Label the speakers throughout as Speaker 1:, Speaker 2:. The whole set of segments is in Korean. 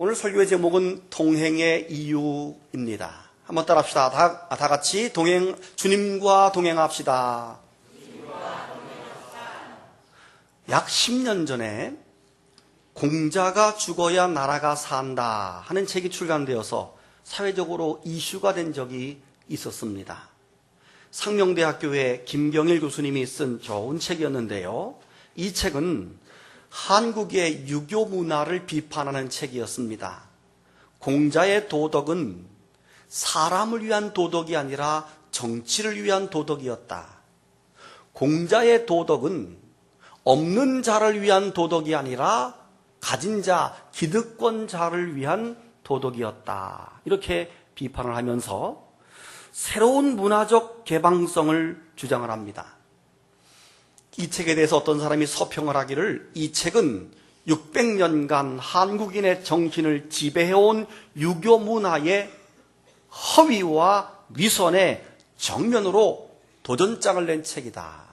Speaker 1: 오늘 설교의 제목은 동행의 이유입니다. 한번 따라합시다. 다 같이 주님과 동행합시다. 약 10년 전에 공자가 죽어야 나라가 산다 하는 책이 출간되어서 사회적으로 이슈가 된 적이 있었습니다. 상명대학교의 김경일 교수님이 쓴 좋은 책이었는데요. 이 책은 한국의 유교 문화를 비판하는 책이었습니다. 공자의 도덕은 사람을 위한 도덕이 아니라 정치를 위한 도덕이었다. 공자의 도덕은 없는 자를 위한 도덕이 아니라 가진 자, 기득권자를 위한 도덕이었다. 이렇게 비판을 하면서 새로운 문화적 개방성을 주장을 합니다. 이 책에 대해서 어떤 사람이 서평을 하기를 이 책은 600년간 한국인의 정신을 지배해온 유교 문화의 허위와 위선의 정면으로 도전장을 낸 책이다.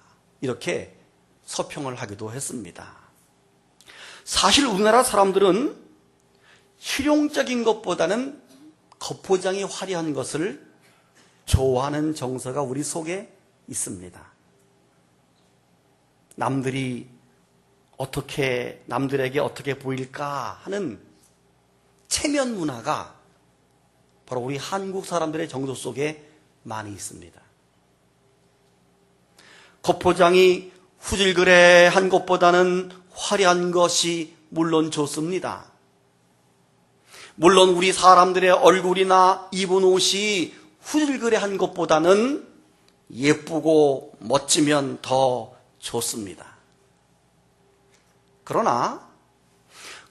Speaker 1: 이렇게 서평을 하기도 했습니다. 사실 우리나라 사람들은 실용적인 것보다는 겉포장이 화려한 것을 좋아하는 정서가 우리 속에 있습니다. 남들에게 어떻게 보일까 하는 체면 문화가 바로 우리 한국 사람들의 정서 속에 많이 있습니다. 겉포장이 후질그레한 것보다는 화려한 것이 물론 좋습니다. 물론 우리 사람들의 얼굴이나 입은 옷이 후질그레한 것보다는 예쁘고 멋지면 더 좋습니다. 그러나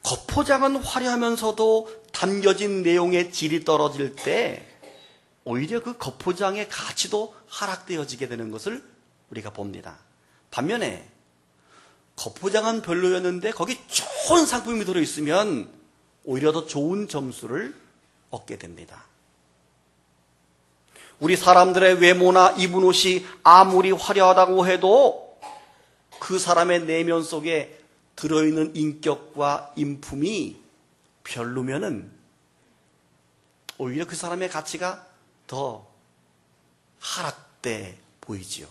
Speaker 1: 겉포장은 화려하면서도 담겨진 내용의 질이 떨어질 때 오히려 그 겉포장의 가치도 하락되어지게 되는 것을 우리가 봅니다. 반면에 겉포장은 별로였는데 거기 좋은 상품이 들어있으면 오히려 더 좋은 점수를 얻게 됩니다. 우리 사람들의 외모나 입은 옷이 아무리 화려하다고 해도 그 사람의 내면 속에 들어있는 인격과 인품이 별로면은 오히려 그 사람의 가치가 더 하락돼 보이지요.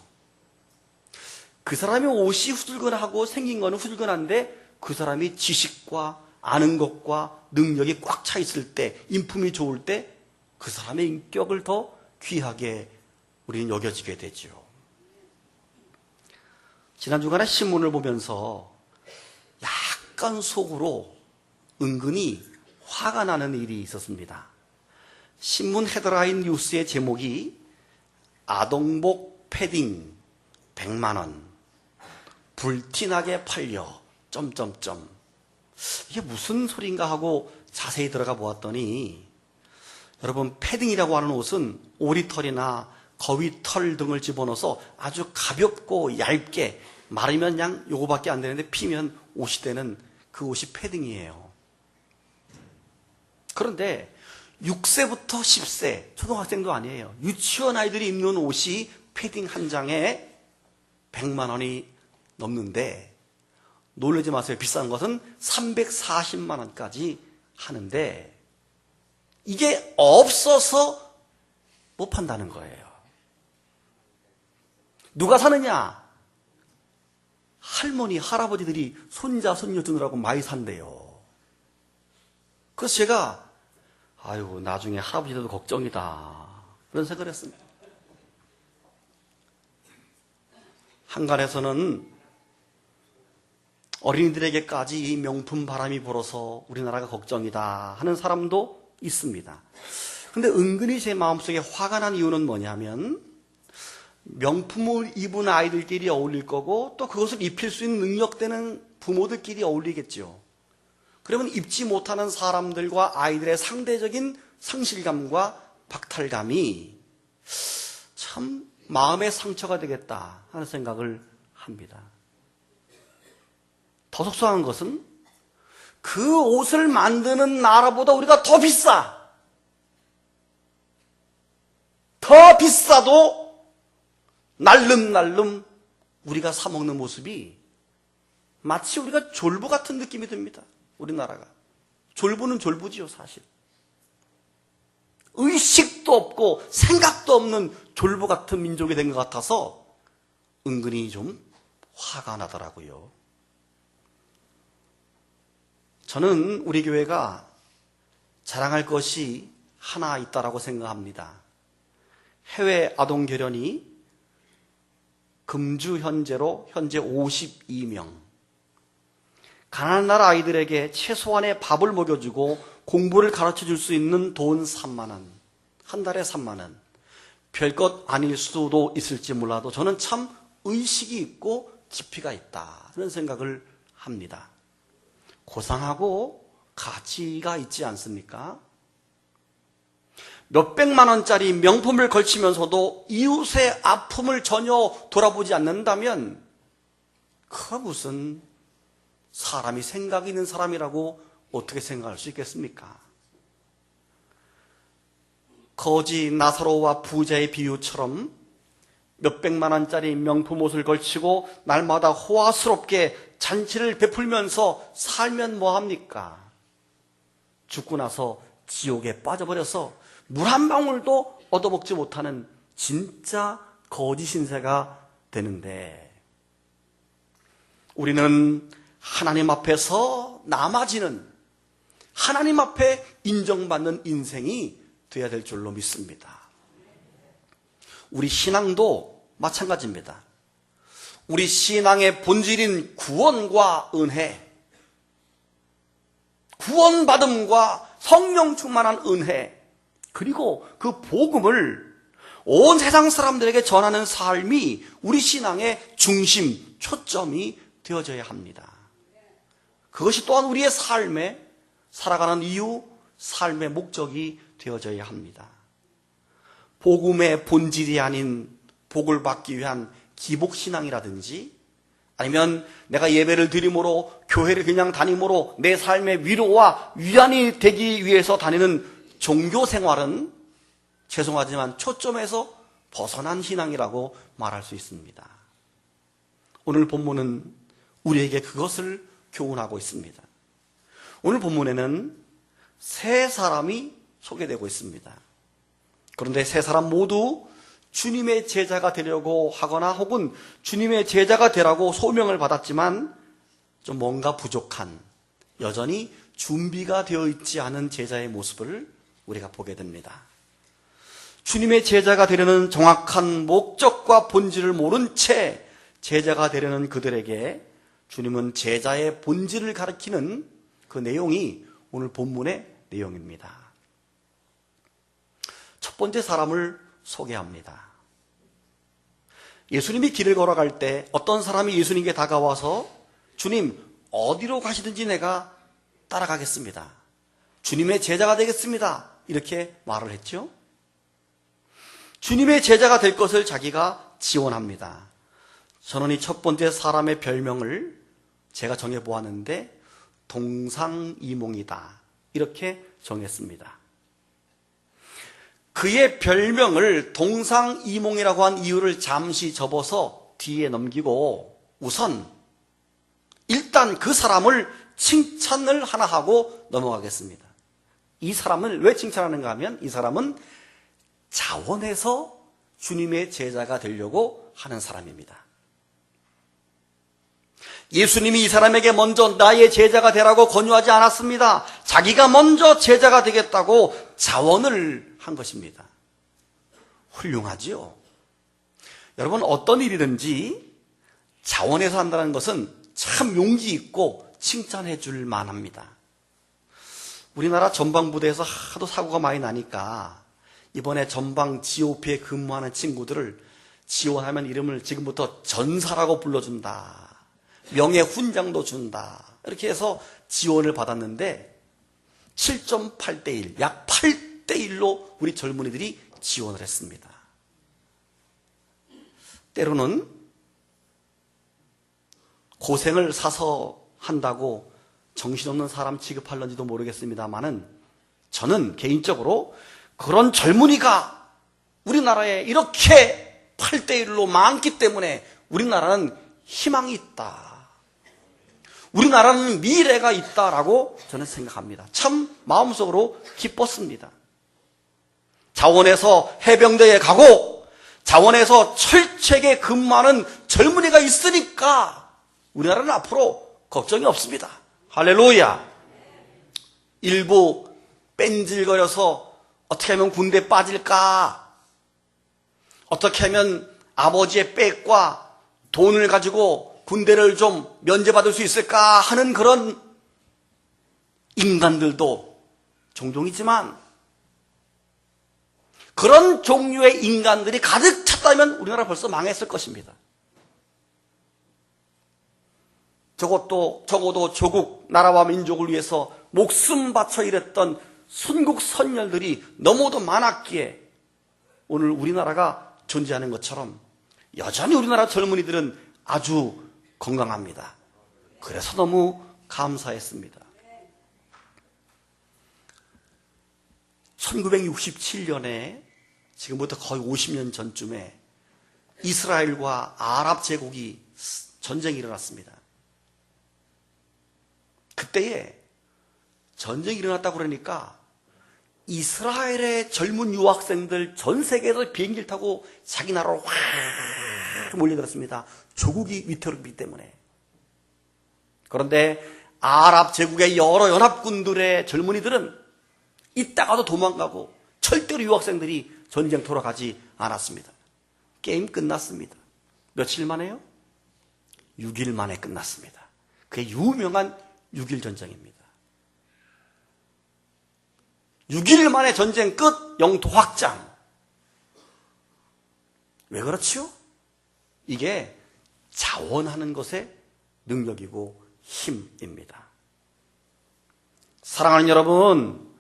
Speaker 1: 그 사람의 옷이 후줄근하고 생긴 거는 후줄근한데 그 사람이 지식과 아는 것과 능력이 꽉 차 있을 때, 인품이 좋을 때 그 사람의 인격을 더 귀하게 우리는 여겨지게 되죠. 지난 주간에 신문을 보면서 약간 속으로 은근히 화가 나는 일이 있었습니다. 신문 헤드라인 뉴스의 제목이 아동복 패딩 100만 원 불티나게 팔려 이게 무슨 소린가 하고 자세히 들어가 보았더니 여러분, 패딩이라고 하는 옷은 오리털이나 거위털 등을 집어넣어서 아주 가볍고 얇게 마르면 그냥 요거밖에 안 되는데 피면 옷이 되는 그 옷이 패딩이에요. 그런데 6세부터 10세, 초등학생도 아니에요. 유치원 아이들이 입는 옷이 패딩 한 장에 100만 원이 넘는데 놀라지 마세요. 비싼 것은 340만 원까지 하는데 이게 없어서 못 판다는 거예요. 누가 사느냐? 할머니, 할아버지들이 손자, 손녀 두느라고 많이 산대요. 그래서 제가 아유, 나중에 할아버지들도 걱정이다. 그런 생각을 했습니다. 한간에서는 어린이들에게까지 이 명품 바람이 불어서 우리나라가 걱정이다 하는 사람도 있습니다. 근데 은근히 제 마음속에 화가 난 이유는 뭐냐면 명품을 입은 아이들끼리 어울릴 거고 또 그것을 입힐 수 있는 능력되는 부모들끼리 어울리겠죠. 그러면 입지 못하는 사람들과 아이들의 상대적인 상실감과 박탈감이 참 마음의 상처가 되겠다 하는 생각을 합니다. 더 속상한 것은 그 옷을 만드는 나라보다 우리가 더 비싸. 더 비싸도 날름날름 우리가 사 먹는 모습이 마치 우리가 졸부 같은 느낌이 듭니다. 우리나라가. 졸부는 졸부지요, 사실. 의식도 없고 생각도 없는 졸부 같은 민족이 된 것 같아서 은근히 좀 화가 나더라고요. 저는 우리 교회가 자랑할 것이 하나 있다라고 생각합니다. 해외 아동 결혼이 금주 현재로 현재 52명. 가난한 나라 아이들에게 최소한의 밥을 먹여주고 공부를 가르쳐줄 수 있는 돈 3만 원. 한 달에 3만 원. 별것 아닐 수도 있을지 몰라도 저는 참 의식이 있고 지피가 있다. 그런 생각을 합니다. 고상하고 가치가 있지 않습니까? 몇백만 원짜리 명품을 걸치면서도 이웃의 아픔을 전혀 돌아보지 않는다면 그가 무슨 사람이 생각이 있는 사람이라고 어떻게 생각할 수 있겠습니까? 거지 나사로와 부자의 비유처럼 몇백만 원짜리 명품 옷을 걸치고 날마다 호화스럽게 잔치를 베풀면서 살면 뭐합니까? 죽고 나서 지옥에 빠져버려서 물 한 방울도 얻어먹지 못하는 진짜 거지 신세가 되는데, 우리는 하나님 앞에서 남아지는, 하나님 앞에 인정받는 인생이 되어야 될 줄로 믿습니다. 우리 신앙도 마찬가지입니다. 우리 신앙의 본질인 구원과 은혜, 구원받음과 성령 충만한 은혜, 그리고 그 복음을 온 세상 사람들에게 전하는 삶이 우리 신앙의 중심, 초점이 되어져야 합니다. 그것이 또한 우리의 삶에 살아가는 이유, 삶의 목적이 되어져야 합니다. 복음의 본질이 아닌 복을 받기 위한 기복신앙이라든지, 아니면 내가 예배를 드림으로 교회를 그냥 다님으로 내 삶의 위로와 위안이 되기 위해서 다니는 종교생활은 죄송하지만 초점에서 벗어난 신앙이라고 말할 수 있습니다. 오늘 본문은 우리에게 그것을 교훈하고 있습니다. 오늘 본문에는 세 사람이 소개되고 있습니다. 그런데 세 사람 모두 주님의 제자가 되려고 하거나 혹은 주님의 제자가 되라고 소명을 받았지만 좀 뭔가 부족한, 여전히 준비가 되어 있지 않은 제자의 모습을 우리가 보게 됩니다. 주님의 제자가 되려는 정확한 목적과 본질을 모른 채 제자가 되려는 그들에게 주님은 제자의 본질을 가리키는 그 내용이 오늘 본문의 내용입니다. 첫 번째 사람을 소개합니다. 예수님이 길을 걸어갈 때 어떤 사람이 예수님께 다가와서 주님, 어디로 가시든지 내가 따라가겠습니다. 주님의 제자가 되겠습니다. 이렇게 말을 했죠. 주님의 제자가 될 것을 자기가 지원합니다. 저는 이 첫 번째 사람의 별명을 제가 정해보았는데 동상이몽이다, 이렇게 정했습니다. 그의 별명을 동상이몽이라고 한 이유를 잠시 접어서 뒤에 넘기고 우선 일단 그 사람을 칭찬을 하나 하고 넘어가겠습니다. 이 사람을 왜 칭찬하는가 하면 이 사람은 자원해서 주님의 제자가 되려고 하는 사람입니다. 예수님이 이 사람에게 먼저 나의 제자가 되라고 권유하지 않았습니다. 자기가 먼저 제자가 되겠다고 자원을 한 것입니다. 훌륭하지요? 여러분, 어떤 일이든지 자원해서 한다는 것은 참 용기 있고 칭찬해 줄 만합니다. 우리나라 전방부대에서 하도 사고가 많이 나니까 이번에 전방 GOP에 근무하는 친구들을 지원하면 이름을 지금부터 전사라고 불러준다, 명예훈장도 준다, 이렇게 해서 지원을 받았는데 7.8대 1, 약 8대 1로 우리 젊은이들이 지원을 했습니다. 때로는 고생을 사서 한다고 정신없는 사람 취급할런지도 모르겠습니다만은 저는 개인적으로 그런 젊은이가 우리나라에 이렇게 8대 1로 많기 때문에 우리나라는 희망이 있다. 우리나라는 미래가 있다라고 저는 생각합니다. 참 마음속으로 기뻤습니다. 자원에서 해병대에 가고 자원에서 철책에 근무하는 젊은이가 있으니까 우리나라는 앞으로 걱정이 없습니다. 할렐루야. 일부 뺀질거려서 어떻게 하면 군대 빠질까? 어떻게 하면 아버지의 빽과 돈을 가지고 군대를 좀 면제받을 수 있을까 하는 그런 인간들도 종종 있지만, 그런 종류의 인간들이 가득 찼다면 우리나라 벌써 망했을 것입니다. 적어도 조국 나라와 민족을 위해서 목숨 바쳐 일했던 순국 선열들이 너무도 많았기에 오늘 우리나라가 존재하는 것처럼 여전히 우리나라 젊은이들은 아주 건강합니다. 그래서 너무 감사했습니다. 1967년에 지금부터 거의 50년 전쯤에 이스라엘과 아랍 제국이 전쟁이 일어났습니다. 그때에 전쟁이 일어났다고 그러니까 이스라엘의 젊은 유학생들 전 세계에서 비행기를 타고 자기 나라로 확 몰려들었습니다. 조국이 위태롭기 때문에. 그런데 아랍 제국의 여러 연합군들의 젊은이들은 이따가도 도망가고 절대로 유학생들이 전쟁터로 가지 않았습니다. 게임 끝났습니다. 며칠 만에요? 6일 만에 끝났습니다. 그게 유명한 6.1 전쟁입니다. 6일 만에 전쟁 끝, 영토 확장. 왜 그렇지요? 이게 자원하는 것의 능력이고 힘입니다. 사랑하는 여러분,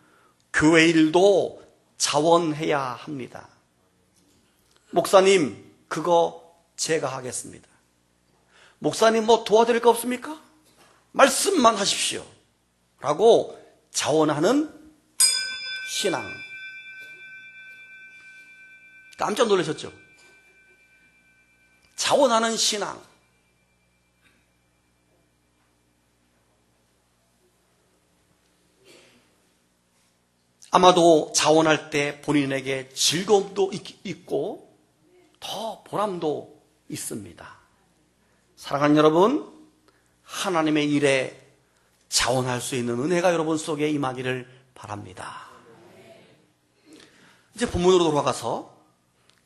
Speaker 1: 교회 일도 자원해야 합니다. 목사님, 그거 제가 하겠습니다. 목사님 뭐 도와드릴 거 없습니까? 말씀만 하십시오. 라고 자원하는 신앙. 깜짝 놀라셨죠? 자원하는 신앙. 아마도 자원할 때 본인에게 즐거움도 있고 더 보람도 있습니다. 사랑하는 여러분, 하나님의 일에 자원할 수 있는 은혜가 여러분 속에 임하기를 바랍니다. 이제 본문으로 돌아가서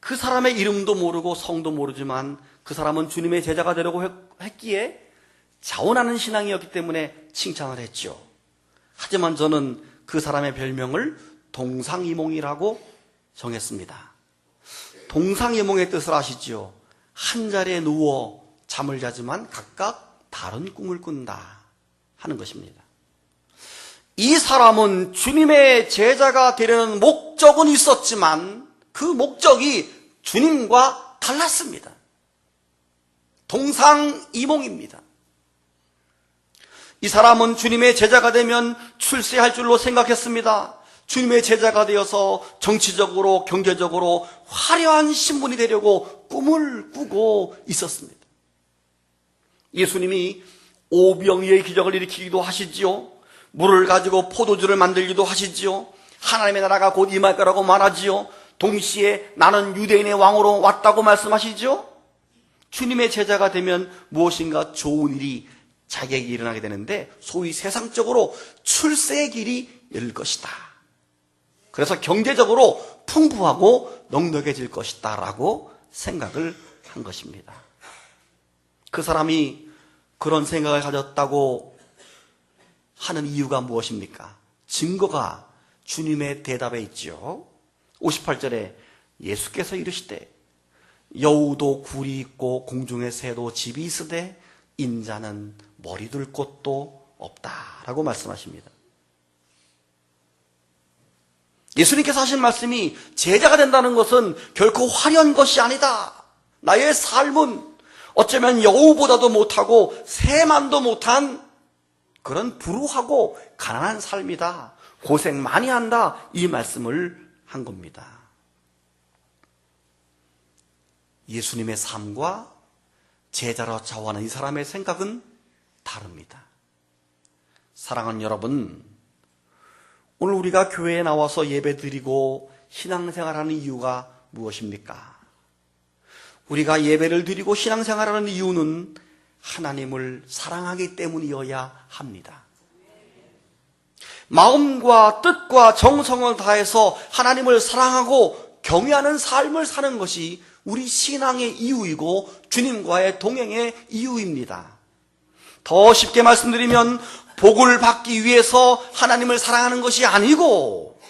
Speaker 1: 그 사람의 이름도 모르고 성도 모르지만 그 사람은 주님의 제자가 되려고 했기에 자원하는 신앙이었기 때문에 칭찬을 했죠. 하지만 저는 그 사람의 별명을 동상이몽이라고 정했습니다. 동상이몽의 뜻을 아시죠? 한 자리에 누워 잠을 자지만 각각 다른 꿈을 꾼다 하는 것입니다. 이 사람은 주님의 제자가 되려는 목적은 있었지만 그 목적이 주님과 달랐습니다. 동상이몽입니다. 이 사람은 주님의 제자가 되면 출세할 줄로 생각했습니다. 주님의 제자가 되어서 정치적으로 경제적으로 화려한 신분이 되려고 꿈을 꾸고 있었습니다. 예수님이 오병이의 기적을 일으키기도 하시지요. 물을 가지고 포도주를 만들기도 하시지요. 하나님의 나라가 곧 임할 거라고 말하지요. 동시에 나는 유대인의 왕으로 왔다고 말씀하시죠. 주님의 제자가 되면 무엇인가 좋은 일이 자기에게 일어나게 되는데 소위 세상적으로 출세의 길이 열릴 것이다. 그래서 경제적으로 풍부하고 넉넉해질 것이다 라고 생각을 한 것입니다. 그 사람이 그런 생각을 가졌다고 하는 이유가 무엇입니까? 증거가 주님의 대답에 있죠. 58절에 예수께서 이르시되 여우도 굴이 있고 공중의 새도 집이 있으되 인자는 머리둘 곳도 없다라고 말씀하십니다. 예수님께서 하신 말씀이 제자가 된다는 것은 결코 화려한 것이 아니다. 나의 삶은 어쩌면 여우보다도 못하고 새만도 못한 그런 불우하고 가난한 삶이다. 고생 많이 한다. 이 말씀을 한 겁니다. 예수님의 삶과 제자로 자원하는 이 사람의 생각은 다릅니다. 사랑하는 여러분, 오늘 우리가 교회에 나와서 예배드리고 신앙생활하는 이유가 무엇입니까? 우리가 예배를 드리고 신앙생활하는 이유는 하나님을 사랑하기 때문이어야 합니다. 마음과 뜻과 정성을 다해서 하나님을 사랑하고 경외하는 삶을 사는 것이 우리 신앙의 이유이고 주님과의 동행의 이유입니다. 더 쉽게 말씀드리면 복을 받기 위해서 하나님을 사랑하는 것이 아니고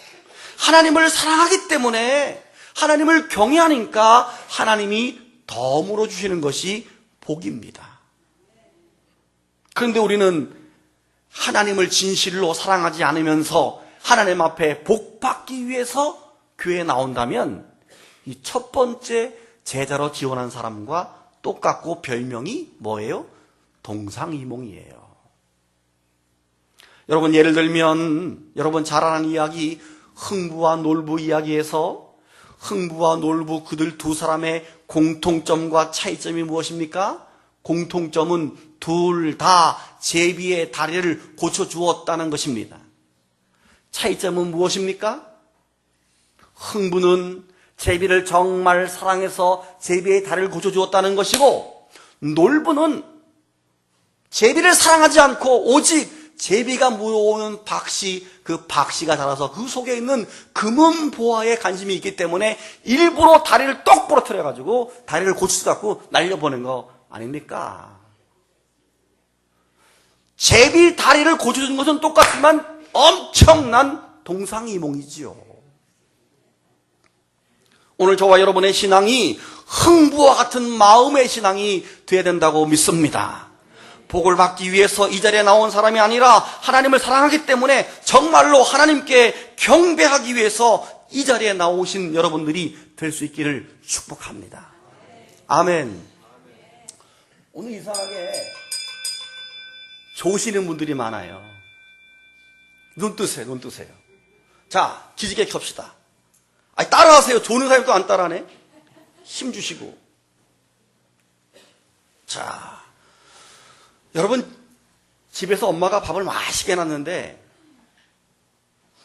Speaker 1: 하나님을 사랑하기 때문에 하나님을 경외하니까 하나님이 덤으로 주시는 것이 복입니다. 그런데 우리는 하나님을 진실로 사랑하지 않으면서 하나님 앞에 복 받기 위해서 교회에 나온다면 이 첫 번째 제자로 지원한 사람과 똑같고 별명이 뭐예요? 동상이몽이에요. 여러분, 예를 들면 여러분 잘 아는 이야기, 흥부와 놀부 이야기에서 흥부와 놀부 그들 두 사람의 공통점과 차이점이 무엇입니까? 공통점은 둘 다 제비의 다리를 고쳐주었다는 것입니다. 차이점은 무엇입니까? 흥부는 제비를 정말 사랑해서 제비의 다리를 고쳐주었다는 것이고, 놀부는 제비를 사랑하지 않고 오직 제비가 물어오는 박씨, 그 박씨가 자라서 그 속에 있는 금은 보화에 관심이 있기 때문에 일부러 다리를 똑 부러뜨려가지고 다리를 고칠 수 갖고 날려보낸 거 아닙니까? 제비 다리를 고쳐주는 것은 똑같지만 엄청난 동상이몽이지요. 오늘 저와 여러분의 신앙이 흥부와 같은 마음의 신앙이 되어야 된다고 믿습니다. 복을 받기 위해서 이 자리에 나온 사람이 아니라 하나님을 사랑하기 때문에 정말로 하나님께 경배하기 위해서 이 자리에 나오신 여러분들이 될 수 있기를 축복합니다. 아멘. 오늘 이상하게 조시는 분들이 많아요. 눈 뜨세요, 눈 뜨세요. 자, 기지개 켭시다. 아니, 따라하세요. 조는 사람이 또 안 따라하네. 힘 주시고. 자, 여러분, 집에서 엄마가 밥을 맛있게 해놨는데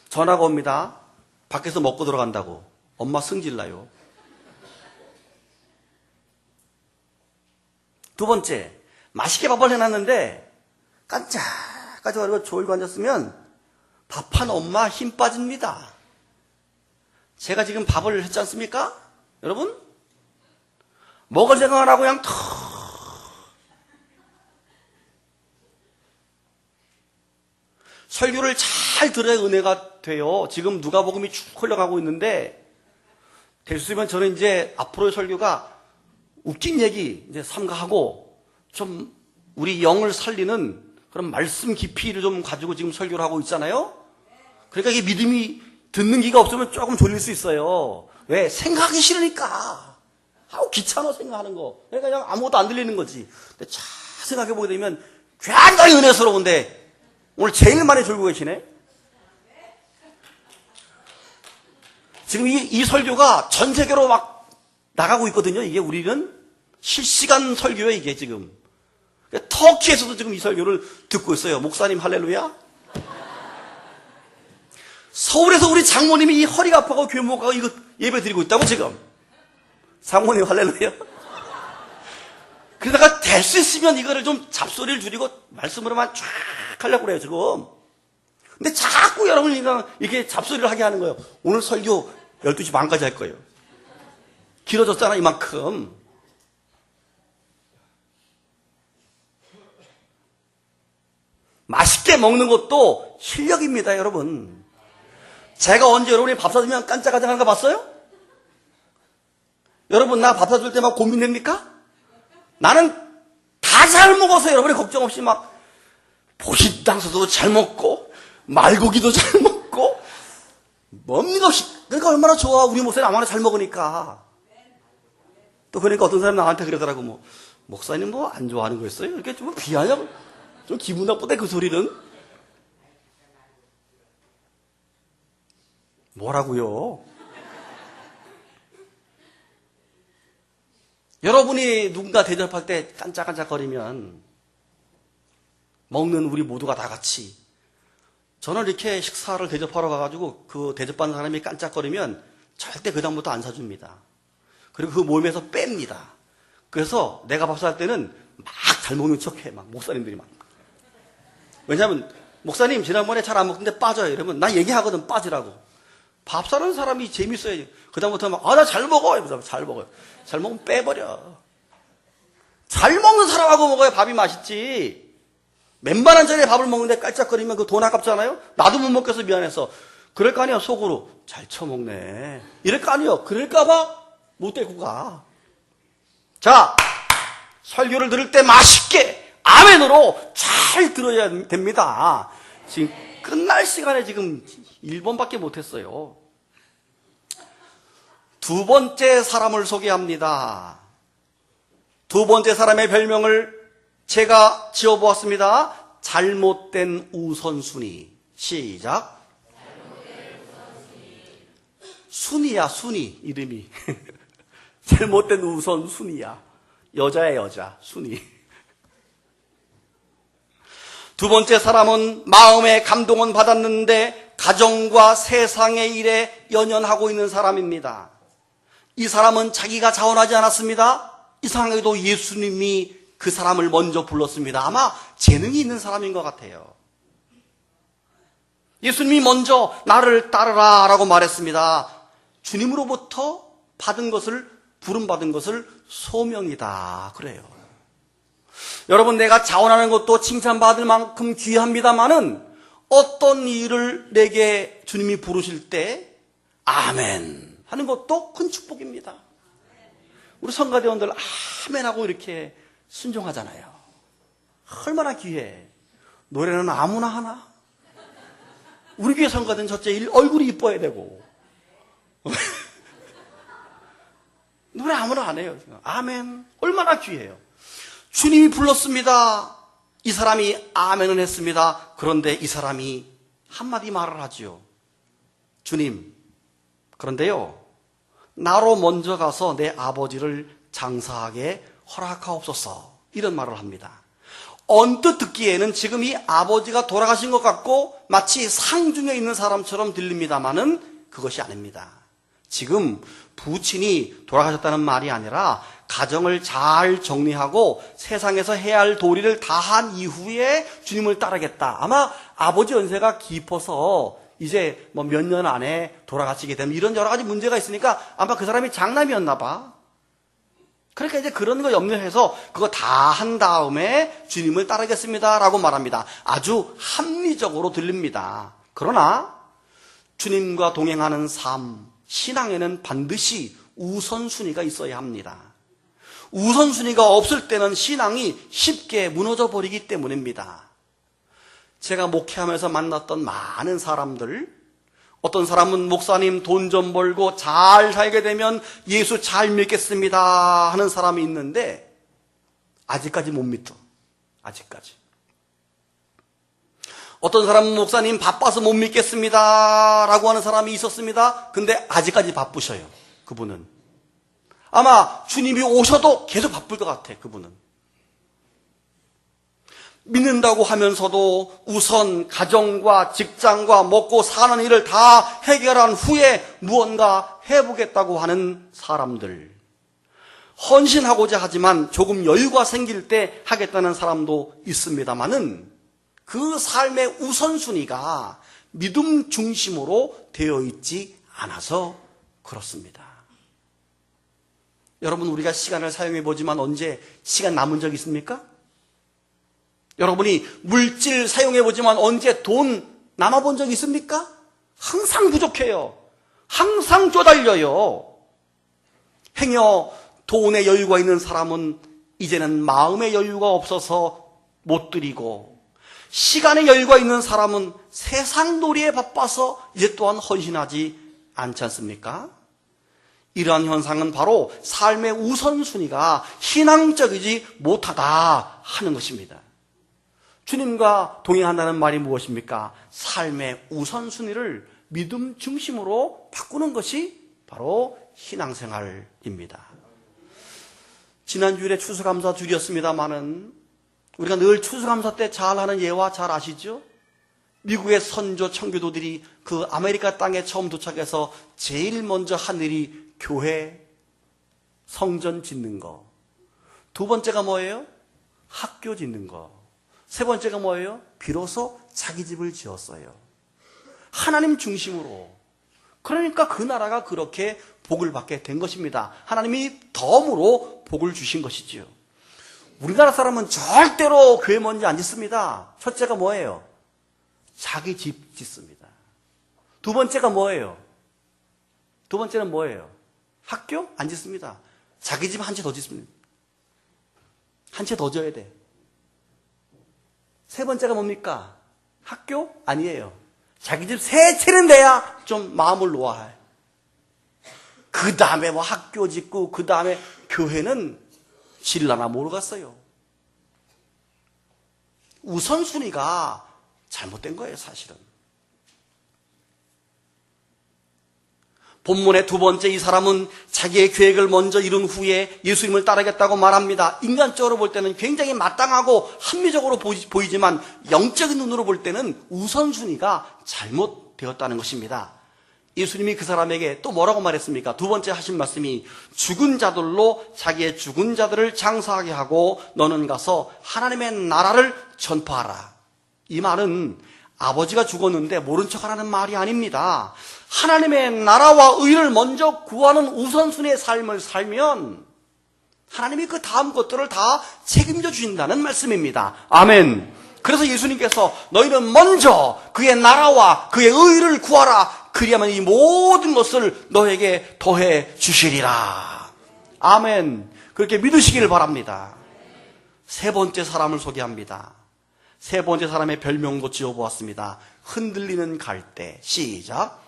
Speaker 1: 전화가 옵니다. 밖에서 먹고 들어간다고. 엄마 승질나요. 두 번째, 맛있게 밥을 해놨는데 깐짝깐짝 졸고 앉았으면 밥한 엄마 힘 빠집니다. 제가 지금 밥을 했지 않습니까? 여러분? 먹을 생각 안 하고 그냥 설교를 잘 들어야 은혜가 돼요. 지금 누가복음이 쭉 흘러가고 있는데 될 수 있으면 저는 이제 앞으로의 설교가 웃긴 얘기 이제 삼가하고 좀 우리 영을 살리는 그런 말씀 깊이를 좀 가지고 지금 설교를 하고 있잖아요. 그러니까 이게 믿음이 듣는 기가 없으면 조금 졸릴 수 있어요. 왜? 생각하기 싫으니까. 아우 귀찮아 생각하는 거. 그러니까 그냥 아무것도 안 들리는 거지. 근데 잘 생각해 보게 되면 굉장히 은혜스러운데 오늘 제일 많이 졸고 계시네. 지금 이 설교가 전 세계로 막 나가고 있거든요. 이게 우리는 실시간 설교예요, 이게 지금. 터키에서도 지금 이 설교를 듣고 있어요. 목사님 할렐루야. 서울에서 우리 장모님이 이 허리가 아파서 교회 못 가고 이거 예배 드리고 있다고 지금. 장모님 할렐루야. 그러다가 될 수 있으면 이거를 좀 잡소리를 줄이고 말씀으로만 쫙 하려고 그래요, 지금. 근데 자꾸 여러분이 이렇게 잡소리를 하게 하는 거예요. 오늘 설교 12시 반까지 할 거예요. 길어졌잖아, 이만큼. 맛있게 먹는 것도 실력입니다, 여러분. 제가 언제 여러분이 밥 사주면 깐짝깐짝하는 거 봤어요? 여러분, 나 밥 사줄 때 막 고민됩니까? 나는 다 잘 먹어서 여러분이 걱정 없이 막 보신탕수도 잘 먹고 말고기도 잘 먹고 뭡니다 없이. 그러니까 얼마나 좋아. 우리 목사님 아무나 잘 먹으니까. 또 그러니까 어떤 사람이 나한테 그러더라고. 뭐 목사님 뭐 안 좋아하는 거였어요? 이렇게 좀 비하냐? 좀 기분 나쁘대 그 소리는. 뭐라고요? 여러분이 누군가 대접할 때 깐짝깐짝거리면 먹는 우리 모두가 다 같이 저는 이렇게 식사를 대접하러 가가지고 그 대접받는 사람이 깐짝거리면 절대 그 다음부터 안 사줍니다. 그리고 그 모임에서 뺍니다. 그래서 내가 밥 살 때는 막 잘 먹는 척해. 막 목사님들이 막. 왜냐하면 목사님 지난번에 잘 안 먹는데 빠져요. 이러면 나 얘기하거든 빠지라고. 밥 사는 사람이 재밌어야지. 그 다음부터 막 나 잘 먹어. 이러면서 잘 먹어요. 잘 먹으면 빼버려. 잘 먹는 사람하고 먹어야 밥이 맛있지. 몇만 원짜리 밥을 먹는데 깔짝거리면 그 돈 아깝잖아요. 나도 못 먹겠어 미안해서. 그럴 거 아니야 속으로. 잘 처먹네. 이럴 거 아니요. 그럴까봐 못 데리고 가. 자, 설교를 들을 때 맛있게 아멘으로 잘 들어야 됩니다. 지금 끝날 시간에 지금 1번밖에 못했어요. 두 번째 사람을 소개합니다. 두 번째 사람의 별명을 제가 지어보았습니다. 잘못된 우선순위. 시작. 순이야, 순이. 이름이. 잘못된 우선순위야. 여자야, 여자. 순이. 두 번째 사람은 마음의 감동은 받았는데 가정과 세상의 일에 연연하고 있는 사람입니다. 이 사람은 자기가 자원하지 않았습니다. 이상하게도 예수님이 그 사람을 먼저 불렀습니다. 아마 재능이 있는 사람인 것 같아요. 예수님이 먼저 나를 따르라 라고 말했습니다. 주님으로부터 받은 것을, 부름받은 것을 소명이다. 그래요. 여러분, 내가 자원하는 것도 칭찬받을 만큼 귀합니다마는 어떤 일을 내게 주님이 부르실 때 아멘 하는 것도 큰 축복입니다. 우리 성가대원들 아멘하고 이렇게 순종하잖아요. 얼마나 귀해. 노래는 아무나 하나? 우리 교회 성가대는 첫째 얼굴이 이뻐야 되고 노래 아무나 안 해요. 아멘. 얼마나 귀해요. 주님이 불렀습니다. 이 사람이 아멘을 했습니다. 그런데 이 사람이 한마디 말을 하지요. 주님, 그런데요, 나로 먼저 가서 내 아버지를 장사하게 허락하옵소서. 이런 말을 합니다. 언뜻 듣기에는 지금 이 아버지가 돌아가신 것 같고 마치 상중에 있는 사람처럼 들립니다마는 그것이 아닙니다. 지금 부친이 돌아가셨다는 말이 아니라 가정을 잘 정리하고 세상에서 해야 할 도리를 다한 이후에 주님을 따르겠다. 아마 아버지 연세가 깊어서 이제 뭐 몇 년 안에 돌아가시게 되면 이런 여러 가지 문제가 있으니까 아마 그 사람이 장남이었나 봐. 그러니까 이제 그런 거 염려해서 그거 다 한 다음에 주님을 따르겠습니다 라고 말합니다. 아주 합리적으로 들립니다. 그러나 주님과 동행하는 삶, 신앙에는 반드시 우선순위가 있어야 합니다. 우선순위가 없을 때는 신앙이 쉽게 무너져 버리기 때문입니다. 제가 목회하면서 만났던 많은 사람들, 어떤 사람은 목사님 돈 좀 벌고 잘 살게 되면 예수 잘 믿겠습니다 하는 사람이 있는데 아직까지 못 믿어. 아직까지. 어떤 사람은 목사님 바빠서 못 믿겠습니다 라고 하는 사람이 있었습니다. 근데 아직까지 바쁘셔요. 그분은. 아마 주님이 오셔도 계속 바쁠 것 같아. 그분은. 믿는다고 하면서도 우선 가정과 직장과 먹고 사는 일을 다 해결한 후에 무언가 해보겠다고 하는 사람들. 헌신하고자 하지만 조금 여유가 생길 때 하겠다는 사람도 있습니다만은 그 삶의 우선순위가 믿음 중심으로 되어 있지 않아서 그렇습니다. 여러분, 우리가 시간을 사용해 보지만 언제 시간 남은 적 있습니까? 여러분이 물질 사용해 보지만 언제 돈 남아 본 적 있습니까? 항상 부족해요. 항상 쪼달려요. 행여 돈의 여유가 있는 사람은 이제는 마음의 여유가 없어서 못 드리고, 시간의 여유가 있는 사람은 세상 놀이에 바빠서 이제 또한 헌신하지 않지 않습니까? 이러한 현상은 바로 삶의 우선순위가 신앙적이지 못하다 하는 것입니다. 주님과 동행한다는 말이 무엇입니까? 삶의 우선순위를 믿음 중심으로 바꾸는 것이 바로 신앙생활입니다. 지난주일에 추수감사주일이었습니다마는 우리가 늘 추수감사 때 잘 하는 예화 잘 아시죠? 미국의 선조 청교도들이 그 아메리카 땅에 처음 도착해서 제일 먼저 한 일이 교회, 성전 짓는 거. 두 번째가 뭐예요? 학교 짓는 거. 세 번째가 뭐예요? 비로소 자기 집을 지었어요. 하나님 중심으로. 그러니까 그 나라가 그렇게 복을 받게 된 것입니다. 하나님이 덤으로 복을 주신 것이지요. 우리나라 사람은 절대로 교회 먼저 안 짓습니다. 첫째가 뭐예요? 자기 집 짓습니다. 두 번째가 뭐예요? 두 번째는 뭐예요? 학교? 안 짓습니다. 자기 집 한 채 더 짓습니다. 한 채 더 져야 돼. 세 번째가 뭡니까? 학교? 아니에요. 자기 집 세 채는 돼야 좀 마음을 놓아요. 그 다음에 뭐 학교 짓고 그 다음에 교회는 질라나 모르겠어요. 우선순위가 잘못된 거예요, 사실은. 본문의 두 번째 이 사람은 자기의 계획을 먼저 이룬 후에 예수님을 따르겠다고 말합니다. 인간적으로 볼 때는 굉장히 마땅하고 합리적으로 보이지만 영적인 눈으로 볼 때는 우선순위가 잘못되었다는 것입니다. 예수님이 그 사람에게 또 뭐라고 말했습니까? 두 번째 하신 말씀이 죽은 자들로 자기의 죽은 자들을 장사하게 하고 너는 가서 하나님의 나라를 전파하라. 이 말은 아버지가 죽었는데 모른 척하라는 말이 아닙니다. 하나님의 나라와 의를 먼저 구하는 우선순위의 삶을 살면 하나님이 그 다음 것들을 다 책임져 주신다는 말씀입니다. 아멘. 그래서 예수님께서 너희는 먼저 그의 나라와 그의 의를 구하라. 그리하면 이 모든 것을 너에게 더해 주시리라. 아멘. 그렇게 믿으시기를 바랍니다. 세 번째 사람을 소개합니다. 세 번째 사람의 별명도 지어보았습니다. 흔들리는 갈대. 시작.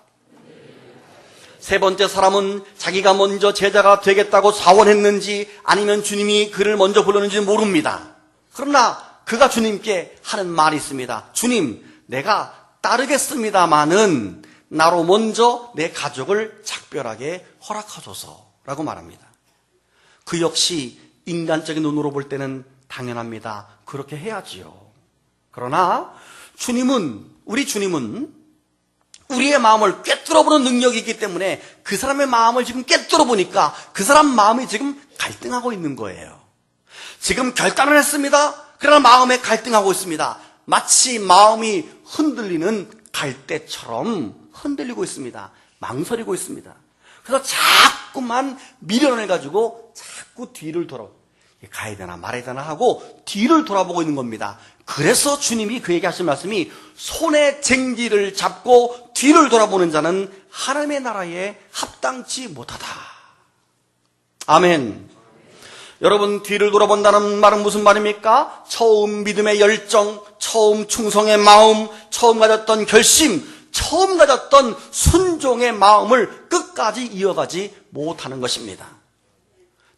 Speaker 1: 세 번째 사람은 자기가 먼저 제자가 되겠다고 자원했는지 아니면 주님이 그를 먼저 불렀는지 모릅니다. 그러나 그가 주님께 하는 말이 있습니다. 주님, 내가 따르겠습니다마는 나로 먼저 내 가족을 작별하게 허락하소서 라고 말합니다. 그 역시 인간적인 눈으로 볼 때는 당연합니다. 그렇게 해야지요. 그러나 우리 주님은 우리의 마음을 꿰뚫어보는 능력이 있기 때문에 그 사람의 마음을 지금 꿰뚫어보니까 그 사람 마음이 지금 갈등하고 있는 거예요. 지금 결단을 했습니다. 그러나 마음에 갈등하고 있습니다. 마치 마음이 흔들리는 갈대처럼 흔들리고 있습니다. 망설이고 있습니다. 그래서 자꾸만 미련을 가지고 자꾸 뒤를 가야 되나 말아야 되나 하고 뒤를 돌아보고 있는 겁니다. 그래서 주님이 그에게 하신 말씀이 손에 쟁기를 잡고 뒤를 돌아보는 자는 하나님의 나라에 합당치 못하다. 아멘. 여러분, 뒤를 돌아본다는 말은 무슨 말입니까? 처음 믿음의 열정, 처음 충성의 마음, 처음 가졌던 결심, 처음 가졌던 순종의 마음을 끝까지 이어가지 못하는 것입니다.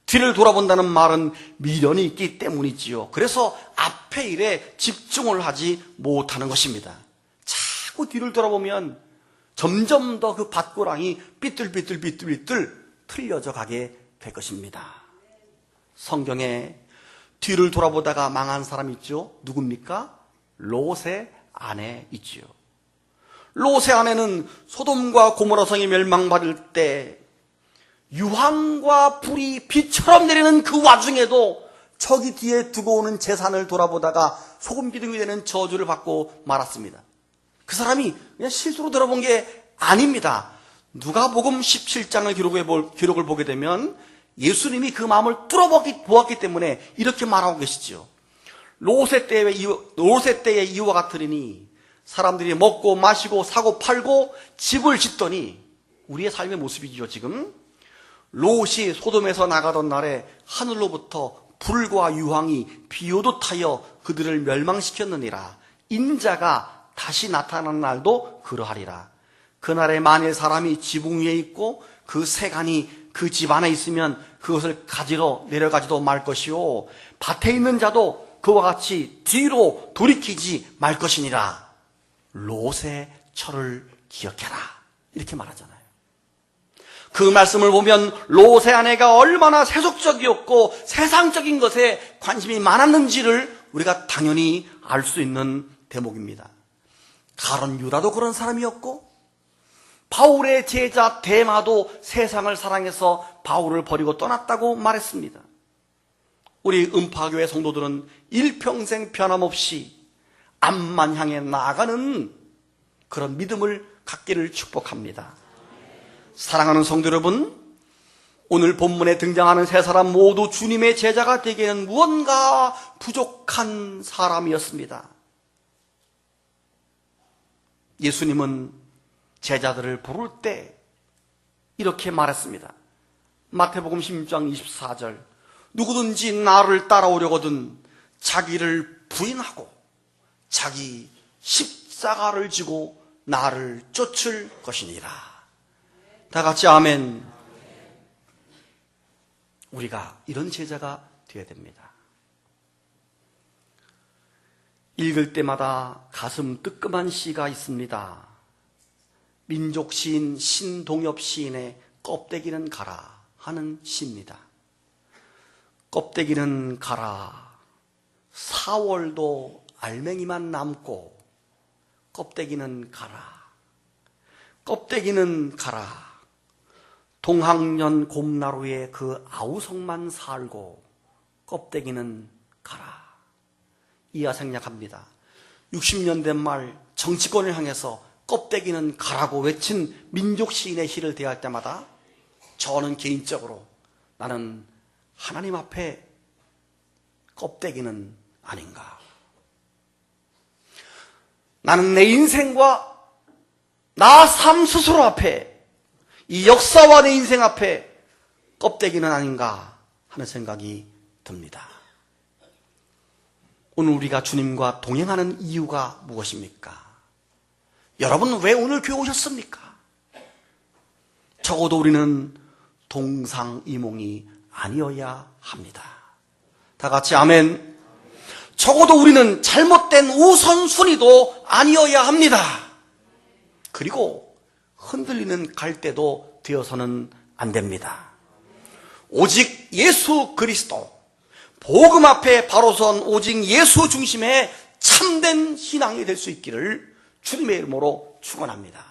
Speaker 1: 뒤를 돌아본다는 말은 미련이 있기 때문이지요. 그래서 앞의 일에 집중을 하지 못하는 것입니다. 자꾸 뒤를 돌아보면 점점 더 그 밭고랑이 삐뚤삐뚤 틀려져 가게 될 것입니다. 성경에 뒤를 돌아보다가 망한 사람 있죠? 누굽니까? 롯의 아내 있지요. 롯의 아내는 소돔과 고모라 성이 멸망받을 때 유황과 불이 비처럼 내리는 그 와중에도 저기 뒤에 두고 오는 재산을 돌아보다가 소금기둥이 되는 저주를 받고 말았습니다. 그 사람이 그냥 실수로 들어본 게 아닙니다. 누가복음 17장을 기록을 보게 되면 예수님이 그 마음을 뚫어보았기 때문에 이렇게 말하고 계시죠. 롯의 때의 이와 같으리니 사람들이 먹고 마시고 사고 팔고 집을 짓더니 우리의 삶의 모습이죠. 지금 롯이 소돔에서 나가던 날에 하늘로부터 불과 유황이 비오듯 하여 그들을 멸망시켰느니라. 인자가 다시 나타나는 날도 그러하리라. 그날에 만일 사람이 지붕 위에 있고 그 세간이 그 집 안에 있으면 그것을 가지러 내려가지도 말 것이요 밭에 있는 자도 그와 같이 뒤로 돌이키지 말 것이니라. 롯의 철을 기억해라. 이렇게 말하잖아요. 그 말씀을 보면 롯의 아내가 얼마나 세속적이었고 세상적인 것에 관심이 많았는지를 우리가 당연히 알 수 있는 대목입니다. 가룟 유다도 그런 사람이었고, 바울의 제자 데마도 세상을 사랑해서 바울을 버리고 떠났다고 말했습니다. 우리 음파교회 성도들은 일평생 변함없이 앞만 향해 나아가는 그런 믿음을 갖기를 축복합니다. 사랑하는 성도 여러분, 오늘 본문에 등장하는 세 사람 모두 주님의 제자가 되기에는 무언가 부족한 사람이었습니다. 예수님은 제자들을 부를 때 이렇게 말했습니다. 마태복음 16장 24절, 누구든지 나를 따라오려거든 자기를 부인하고 자기 십자가를 지고 나를 쫓을 것이니라. 다 같이 아멘. 우리가 이런 제자가 되어야 됩니다. 읽을 때마다 가슴 뜨끔한 시가 있습니다. 민족 시인 신동엽 시인의 껍데기는 가라 하는 시입니다. 껍데기는 가라. 4월도 알맹이만 남고 껍데기는 가라. 껍데기는 가라. 동학년 곰나루에 그 아우성만 살고 껍데기는 가라. 이하 생략합니다. 60년대 말 정치권을 향해서 껍데기는 가라고 외친 민족 시인의 시를 대할 때마다 저는 개인적으로 나는 하나님 앞에 껍데기는 아닌가. 나는 내 인생과 나 삶 스스로 앞에, 이 역사와 내 인생 앞에 껍데기는 아닌가 하는 생각이 듭니다. 오늘 우리가 주님과 동행하는 이유가 무엇입니까? 여러분 왜 오늘 교회 오셨습니까? 적어도 우리는 동상이몽이 아니어야 합니다. 다 같이 아멘. 적어도 우리는 잘못된 우선순위도 아니어야 합니다. 그리고 흔들리는 갈대도 되어서는 안 됩니다. 오직 예수 그리스도, 복음 앞에 바로 선 오직 예수 중심의 참된 신앙이 될 수 있기를 주님의 이름으로 축원합니다.